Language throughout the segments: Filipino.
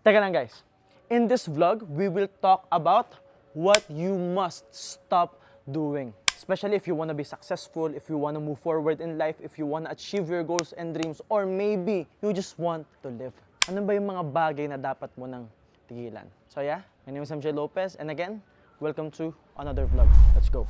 Teka lang guys, in this vlog, we will talk about what you must stop doing. Especially if you want to be successful, if you want to move forward in life, if you want to achieve your goals and dreams, or maybe you just want to live. Ano ba yung mga bagay na dapat mo nang tigilan? So yeah, my name is MJ Lopez, and again, welcome to another vlog. Let's go.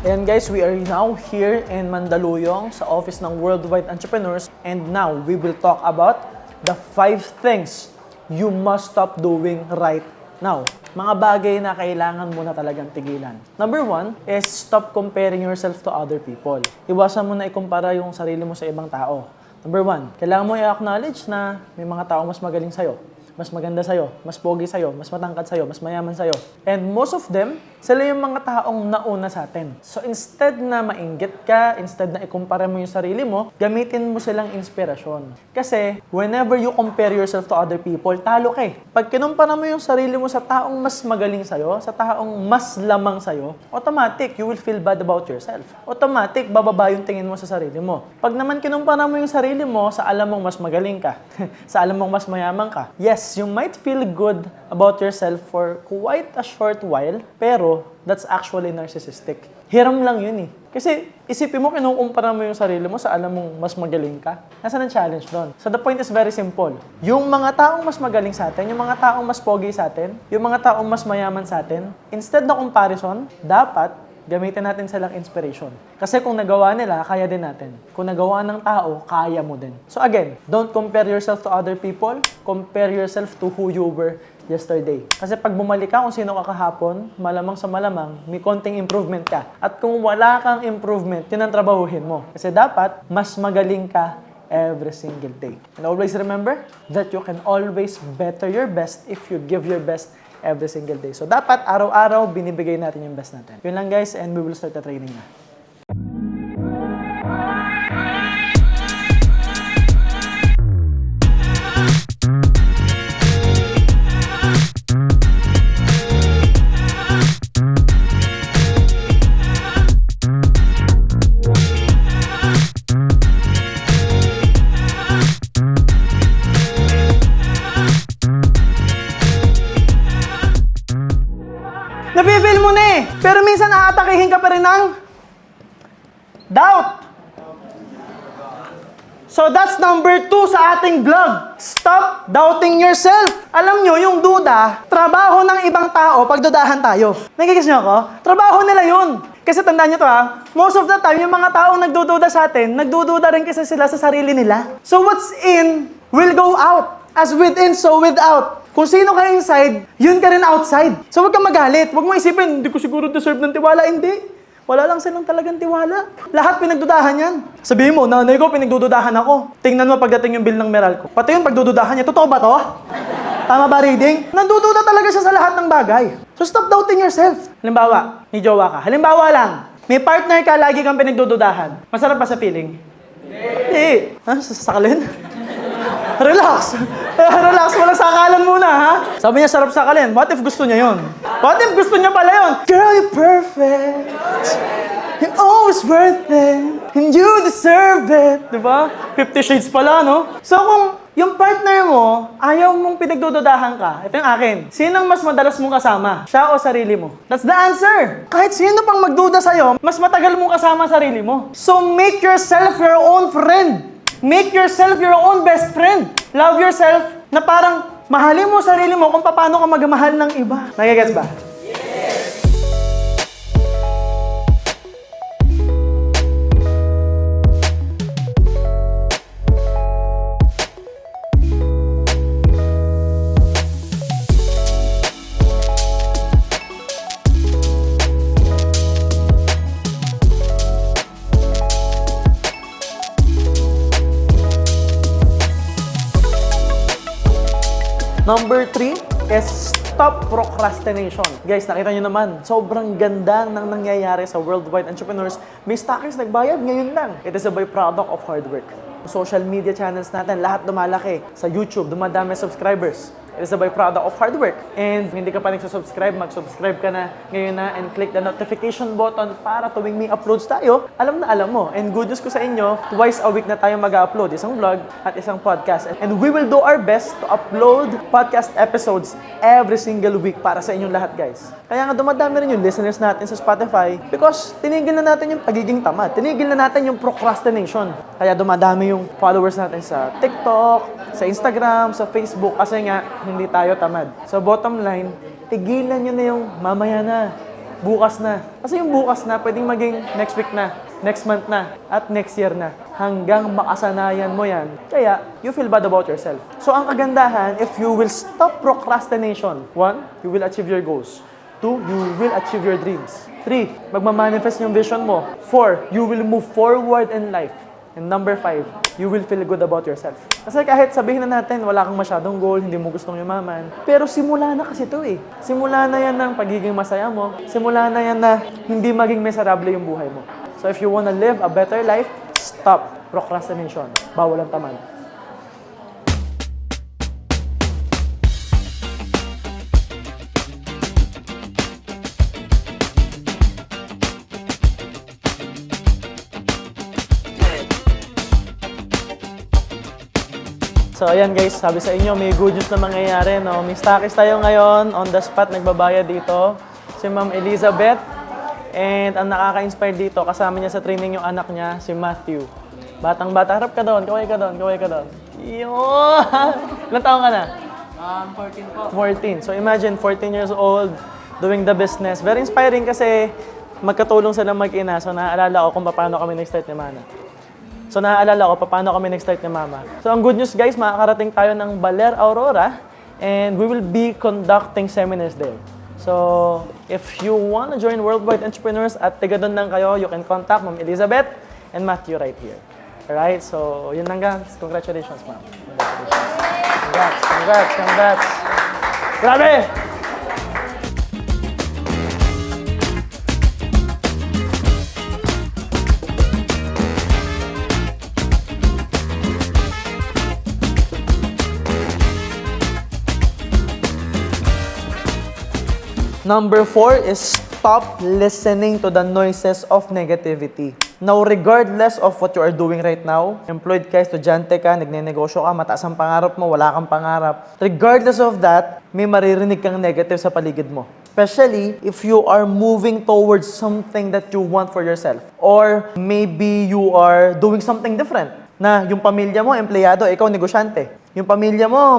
Ayan guys, we are now here in Mandaluyong sa office ng Worldwide Entrepreneurs, and now we will talk about the 5 things you must stop doing right now. Mga bagay na kailangan mo na talagang tigilan. Number 1 is stop comparing yourself to other people. Iwasan mo na ikumpara yung sarili mo sa ibang tao. Number 1, kailangan mo i-acknowledge na may mga tao mas magaling sa'yo, mas maganda sa'yo, mas pogi sa'yo, mas matangkad sa'yo, mas mayaman sa'yo. And most of them, sila yung mga taong nauna sa atin. So instead na mainggit ka, instead na ikumpara mo yung sarili mo, gamitin mo silang inspirasyon. Kasi whenever you compare yourself to other people, talo ka eh. Pag kinumpara mo yung sarili mo sa taong mas magaling sa'yo, sa taong mas lamang sa'yo, automatic, you will feel bad about yourself. Automatic, bababa yung tingin mo sa sarili mo. Pag naman kinumpara mo yung sarili mo sa alam mong mas magaling ka, sa alam mong mas mayaman ka, yes, you might feel good about yourself for quite a short while, pero that's actually narcissistic. Hiram lang yun eh. Kasi isipin mo, kinukumpara mo yung sarili mo sa alam mong mas magaling ka. Nasaan ang challenge doon? So the point is very simple. Yung mga taong mas magaling sa atin, yung mga taong mas pogi sa atin, yung mga taong mas mayaman sa atin, instead na comparison, dapat gamitin natin silang inspiration. Kasi kung nagawa nila, kaya din natin. Kung nagawa ng tao, kaya mo din. So again, don't compare yourself to other people. Compare yourself to who you were yesterday. Kasi pag bumalik ka kung sino ka kahapon, malamang sa malamang, may konting improvement ka. At kung wala kang improvement, yun ang trabahuhin mo. Kasi dapat, mas magaling ka every single day. And always remember that you can always better your best if you give your best every single day. So dapat, araw-araw, binibigay natin yung best natin. Yun lang guys, and we will start the training na. Nafe-feel mo na eh, pero minsan aatakihin ka pa rin ng doubt. So that's number 2 sa ating vlog. Stop doubting yourself. Alam nyo, yung duda, trabaho ng ibang tao pag dudahan tayo. Nagigis nyo ako? Trabaho nila yun. Kasi tandaan nyo to ha, most of the time, yung mga taong nagdududa sa atin, nagdududa rin kasi sila sa sarili nila. So what's in will go out. As within, so without. Kung sino ka inside, yun ka rin outside. So huwag kang magalit. Huwag mo isipin, hindi ko siguro deserve ng tiwala. Hindi. Wala lang silang talagang tiwala. Lahat pinagdudahan yan. Sabihin mo, nanay ko, pinagdududahan ako. Tingnan mo pagdating yung bill ng Meral ko. Pati yung pagdududahan niya, totoo ba to? Tama ba reading? Nandududa talaga siya sa lahat ng bagay. So stop doubting yourself. Halimbawa, may jowa ka. Halimbawa lang, may partner ka, lagi kang pinagdududahan. Masarap ba sa feeling? Hindi. Ha? Sasakalin? Relax. Relax, walang sakalan muna, ha? Sabi niya, sarap sakalin. What if gusto niya yun? What if gusto niya pala yun? Girl, you're perfect. You're always worth it. And you deserve it. Diba? 50 Shades pala, no? So kung yung partner mo, ayaw mong pinagdududahan ka, ito yung akin. Sinong mas madalas mong kasama? Siya o sarili mo? That's the answer. Kahit sino pang magduda sa'yo, mas matagal mong kasama sarili mo. So make yourself your own friend. Make yourself your own best friend. Love yourself na parang mahalin mo sarili mo kung paano ka magmahal ng iba. Nagigets ba? Yes! Number 3 is stop procrastination. Guys, nakita nyo naman, sobrang ganda ng nangyayari sa Worldwide Entrepreneurs. May stockings nagbayad ngayon lang. It is a byproduct of hard work. Social media channels natin, lahat dumalaki. Sa YouTube, dumadami subscribers. It is a byproduct of hard work. And kung hindi ka pa nagsusubscribe, mag-subscribe ka na ngayon na and click the notification button para tuwing may uploads tayo, alam na alam mo. And good news ko sa inyo, twice a week na tayo mag-upload, isang vlog at isang podcast. And we will do our best to upload podcast episodes every single week para sa inyong lahat, guys. Kaya nga dumadami rin yung listeners natin sa Spotify because tinigil na natin yung pagiging tamad. Tinigil na natin yung procrastination. Kaya dumadami yung followers natin sa TikTok, sa Instagram, sa Facebook kasi nga hindi tayo tamad. So bottom line, tigilan nyo na yung mamaya na, bukas na. Kasi yung bukas na pwedeng maging next week na, next month na, at next year na. Hanggang makasanayan mo yan. Kaya, you feel bad about yourself. So ang kagandahan, if you will stop procrastination, 1, you will achieve your goals. 2, you will achieve your dreams. 3, magmamanifest yung vision mo. 4, you will move forward in life. And number 5, you will feel good about yourself. Kasi kahit sabihin na natin, wala kang masyadong goal, hindi mo gustong yumaman, pero simula na kasi ito eh. Simula na yan ng pagiging masaya mo. Simula na yan na hindi maging miserable yung buhay mo. So if you wanna live a better life, stop procrastination. Bawal ang tamad. So ayan guys, sabi sa inyo, may good news na mangyayari, no? May stockist tayo ngayon, on the spot, nagbabayad dito. Si Ma'am Elizabeth. And ang nakaka-inspire dito, kasama niya sa training yung anak niya, si Matthew. Batang-bata, harap ka doon, kaway ka doon. Yun! Ilan taon ka na? 14 po. 14. So imagine, 14 years old, doing the business. Very inspiring kasi magkatulong sila mag-ina. So naaalala ko kung paano kami nag-start ni Mana. So naaalala ko paano kami nag-start ni Mama. So ang good news guys, makakarating tayo ng Baler Aurora and we will be conducting seminars there. So if you want to join Worldwide Entrepreneurs at tiga doon lang kayo, you can contact Ma'am Elizabeth and Matthew right here. Alright, so yun lang guys. Congratulations, Ma'am. Congrats. Grabe! Number 4 is stop listening to the noises of negativity. Now, regardless of what you are doing right now, employed ka, estudyante ka, nagnenegosyo ka, mataas ang pangarap mo, wala kang pangarap. Regardless of that, may maririnig kang negative sa paligid mo. Especially if you are moving towards something that you want for yourself. Or maybe you are doing something different. Na yung pamilya mo, empleyado, ikaw negosyante. Yung pamilya mo,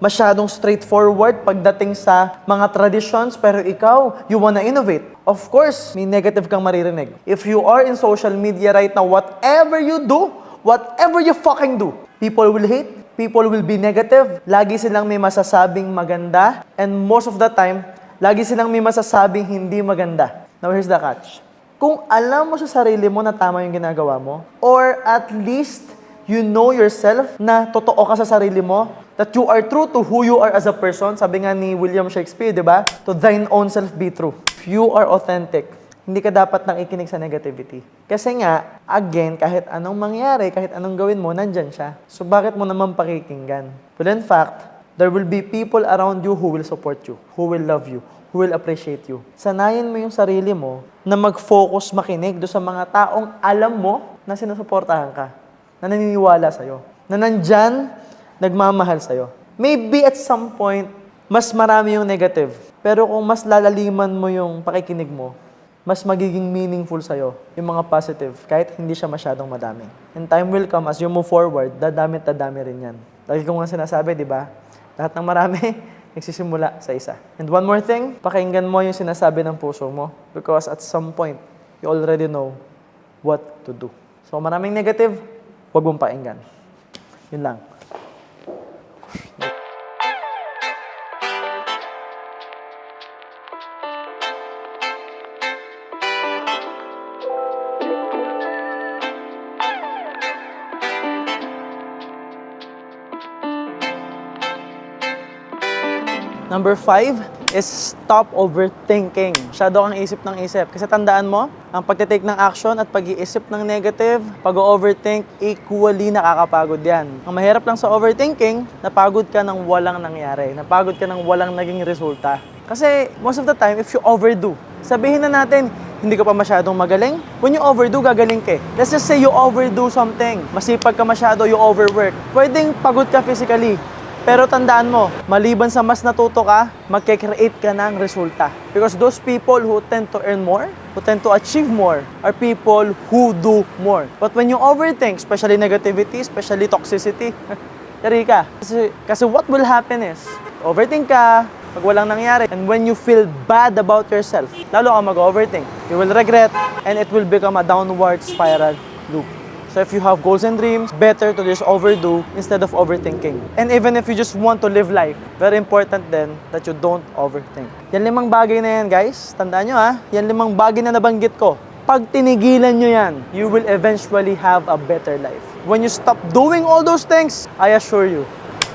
masyadong straightforward pagdating sa mga traditions, pero ikaw, you wanna innovate. Of course, may negative kang maririnig. If you are in social media right now, whatever you do, whatever you fucking do, people will hate, people will be negative, lagi silang may masasabing maganda, and most of the time, lagi silang may masasabing hindi maganda. Now, here's the catch. Kung alam mo sa sarili mo na tama yung ginagawa mo, or at least you know yourself na totoo ka sa sarili mo, that you are true to who you are as a person, sabi nga ni William Shakespeare, di ba? To thine own self be true. If you are authentic, hindi ka dapat nang ikinig sa negativity. Kasi nga, again, kahit anong mangyari, kahit anong gawin mo, nandyan siya. So bakit mo naman pakikinggan? Well, in fact, there will be people around you who will support you, who will love you, who will appreciate you. Sanayin mo yung sarili mo na mag-focus, makinig do sa mga taong alam mo na sinusuportahan ka, na naniniwala sa'yo, na nandyan, nagmamahal sa'yo. Maybe at some point, mas marami yung negative. Pero kung mas lalaliman mo yung pakikinig mo, mas magiging meaningful sa'yo yung mga positive, kahit hindi siya masyadong madami. And time will come, as you move forward, dadami rin yan. Lagi ko nga sinasabi, di ba? Lahat ng marami, nagsisimula sa isa. And one more thing, pakinggan mo yung sinasabi ng puso mo because at some point, you already know what to do. So maraming negative, huwag mong pakinggan. Yun lang. Number 5 is stop overthinking. Masyado kang isip ng isip. Kasi tandaan mo, Ang pagtitake ng action at pag-iisip ng negative, pag-overthink, equally nakakapagod yan. Ang mahirap lang sa overthinking, napagod ka ng walang nangyari. Napagod ka ng walang naging resulta. Kasi most of the time, if you overdo, sabihin na natin, hindi ka pa masyadong magaling. When you overdo, gagaling ka. Let's just say you overdo something. Masipag ka masyado, you overwork. Pwedeng pagod ka physically. Pero tandaan mo, maliban sa mas natuto ka, magkikreate ka ng resulta. Because those people who tend to earn more, who tend to achieve more, are people who do more. But when you overthink, especially negativity, especially toxicity, yari ka. Kasi what will happen is, overthink ka, pag walang nangyari, and when you feel bad about yourself, lalo ka mag-overthink. You will regret, and it will become a downward spiral loop. So if you have goals and dreams, better to just overdo instead of overthinking. And even if you just want to live life, very important then that you don't overthink. Yan 5 bagay na yan, guys. Tandaan nyo ha, yan 5 bagay na nabanggit ko. Pag tinigilan nyo yan, you will eventually have a better life. When you stop doing all those things, I assure you,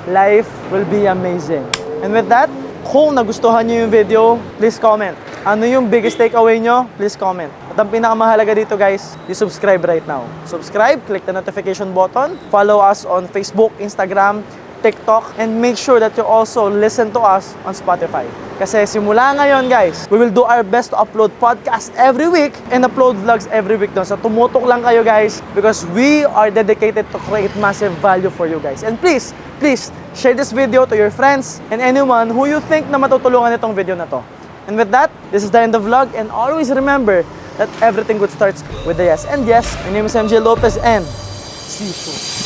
life will be amazing. And with that, kung nagustuhan nyo yung video, please comment. Ano yung biggest takeaway nyo? Please comment. At ang pinakamahalaga dito guys, you subscribe right now. Subscribe, click the notification button, follow us on Facebook, Instagram, TikTok, and make sure that you also listen to us on Spotify. Kasi simula ngayon guys, we will do our best to upload podcast every week and upload vlogs every week doon. So tumutok lang kayo guys because we are dedicated to create massive value for you guys. And please, share this video to your friends and anyone who you think na matutulungan itong video na to. And with that, this is the end of the vlog, and always remember that everything good starts with a yes. And yes, my name is MJ Lopez, and see you soon.